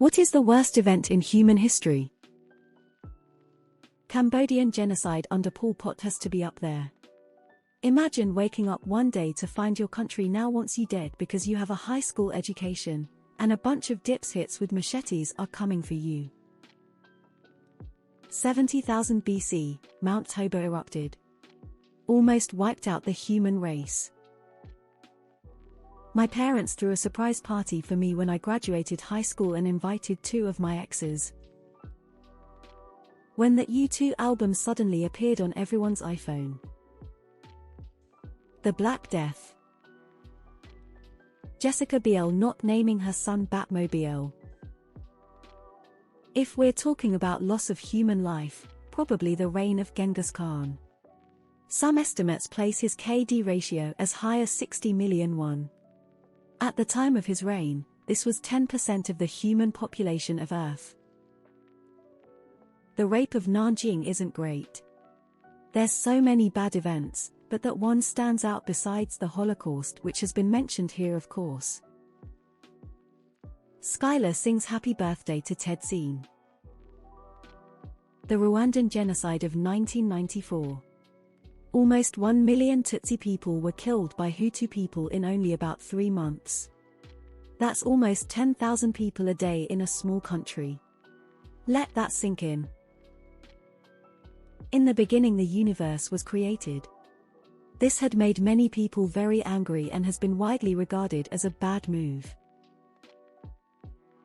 What is the worst event in human history? Cambodian genocide under Pol Pot has to be up there. Imagine waking up one day to find your country now wants you dead because you have a high school education, and a bunch of dipshits with machetes are coming for you. 70,000 BC, Mount Toba erupted. Almost wiped out the human race. My parents threw a surprise party for me when I graduated high school and invited 2 of my exes. When that U2 album suddenly appeared on everyone's iPhone. The Black Death. Jessica Biel not naming her son Batmobile. If we're talking about loss of human life, probably the reign of Genghis Khan. Some estimates place his KD ratio as high as 60 million 1. At the time of his reign, this was 10% of the human population of Earth. The rape of Nanjing isn't great. There's so many bad events, but that one stands out besides the Holocaust, which has been mentioned here of course. Skylar sings happy birthday to Ted Scene. The Rwandan genocide of 1994. Almost 1 million Tutsi people were killed by Hutu people in only about 3 months. That's almost 10,000 people a day in a small country. Let that sink in. In the beginning the universe was created. This had made many people very angry and has been widely regarded as a bad move.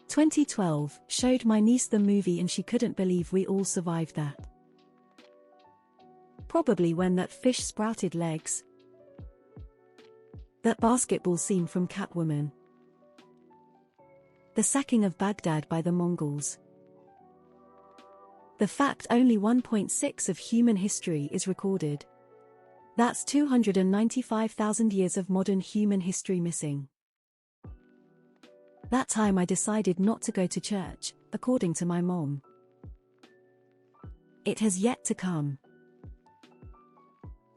2012 showed my niece the movie and she couldn't believe we all survived that. Probably when that fish sprouted legs. That basketball scene from Catwoman. The sacking of Baghdad by the Mongols. The fact only 1.6% of human history is recorded. That's 295,000 years of modern human history missing. That time I decided not to go to church, according to my mom. It has yet to come.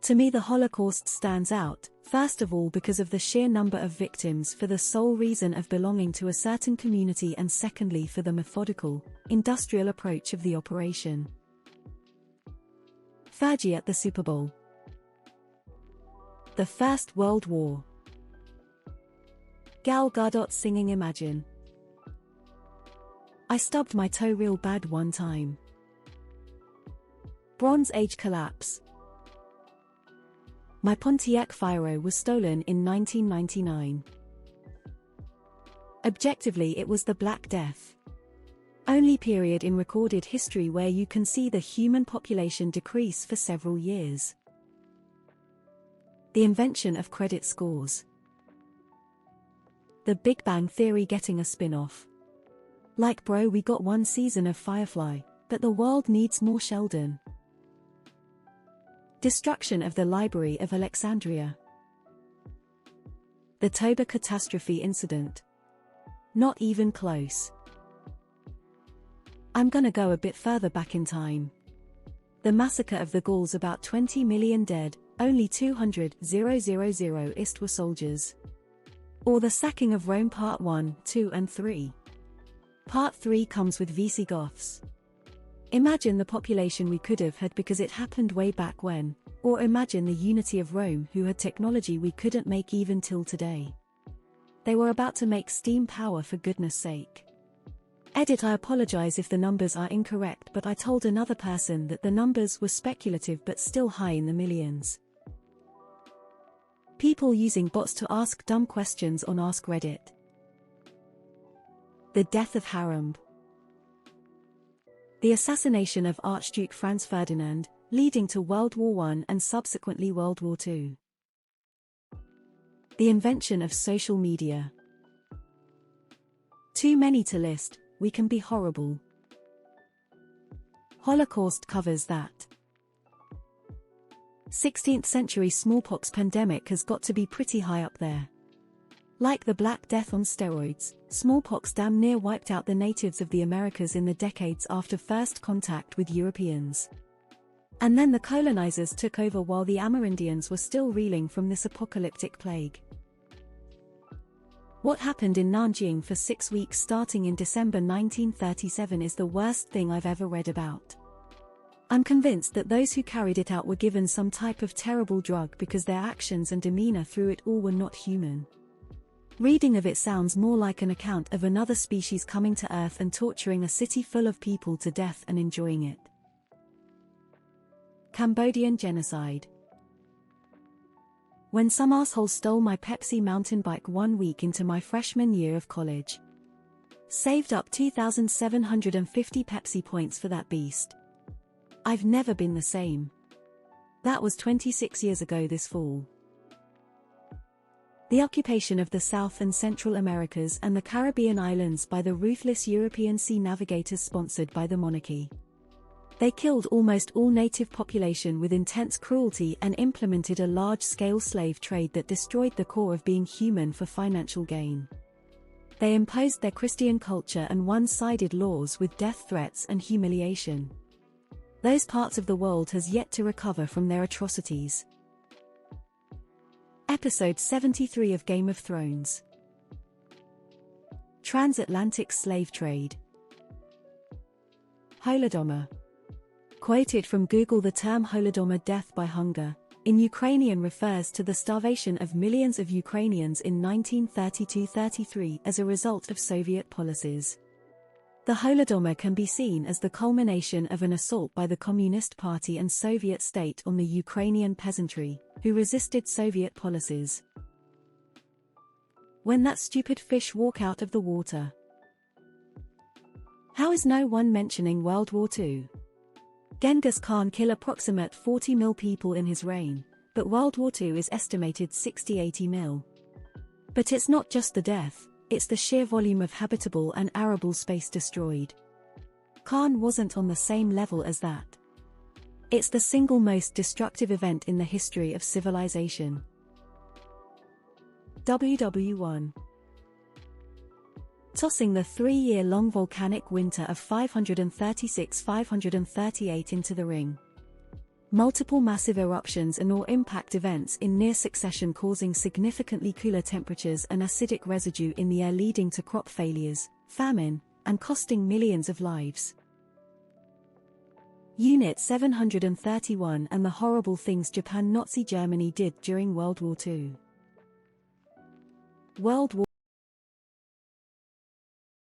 To me the Holocaust stands out, first of all because of the sheer number of victims for the sole reason of belonging to a certain community and secondly for the methodical, industrial approach of the operation. Fergie at the Super Bowl. The First World War. Gal Gadot singing Imagine. I stubbed my toe real bad one time. Bronze Age collapse. My Pontiac Fiero was stolen in 1999. Objectively it was the Black Death. Only period in recorded history where you can see the human population decrease for several years. The invention of credit scores. The Big Bang Theory getting a spin-off. Like bro, we got 1 season of Firefly, but the world needs more Sheldon. Destruction of the Library of Alexandria. The Toba catastrophe incident. Not even close. I'm gonna go a bit further back in time. The massacre of the Gauls, about 20 million dead, only 200,000 were soldiers. Or the sacking of Rome Part 1, 2 and 3. Part 3 comes with Visigoths. Imagine the population we could have had because it happened way back when, or imagine the unity of Rome who had technology we couldn't make even till today. They were about to make steam power for goodness sake. Edit: I apologize if the numbers are incorrect, but I told another person that the numbers were speculative but still high in the millions. People using bots to ask dumb questions on Ask Reddit. The death of Harambe. The assassination of Archduke Franz Ferdinand, leading to World War I and subsequently World War II. The invention of social media. Too many to list, we can be horrible. Holocaust covers that. 16th century smallpox pandemic has got to be pretty high up there. Like the Black Death on steroids, smallpox damn near wiped out the natives of the Americas in the decades after first contact with Europeans. And then the colonizers took over while the Amerindians were still reeling from this apocalyptic plague. What happened in Nanjing for 6 weeks starting in December 1937 is the worst thing I've ever read about. I'm convinced that those who carried it out were given some type of terrible drug because their actions and demeanor through it all were not human. Reading of it sounds more like an account of another species coming to Earth and torturing a city full of people to death and enjoying it. Cambodian genocide. When some asshole stole my Pepsi mountain bike 1 week into my freshman year of college. Saved up 2,750 Pepsi points for that beast. I've never been the same. That was 26 years ago this fall. The occupation of the South and Central Americas and the Caribbean islands by the ruthless European sea navigators sponsored by the monarchy. They killed almost all native population with intense cruelty and implemented a large-scale slave trade that destroyed the core of being human for financial gain. They imposed their Christian culture and one-sided laws with death threats and humiliation. Those parts of the world has yet to recover from their atrocities. Episode 73 of Game of Thrones. Transatlantic slave trade. Holodomor. Quoted from Google, the term Holodomor, death by hunger, in Ukrainian refers to the starvation of millions of Ukrainians in 1932-33 as a result of Soviet policies. The Holodomor can be seen as the culmination of an assault by the Communist Party and Soviet state on the Ukrainian peasantry, who resisted Soviet policies. When that stupid fish walk out of the water. How is no one mentioning World War II? Genghis Khan killed approximate 40 mil people in his reign, but World War II is estimated 60-80 mil. But it's not just the death, it's the sheer volume of habitable and arable space destroyed. Khan wasn't on the same level as that. It's the single most destructive event in the history of civilization. WW1. Tossing the 3-year-long volcanic winter of 536-538 into the ring. Multiple massive eruptions and or impact events in near succession causing significantly cooler temperatures and acidic residue in the air leading to crop failures, famine, and costing millions of lives. Unit 731 and the horrible things Japan Nazi Germany did during World War II. World War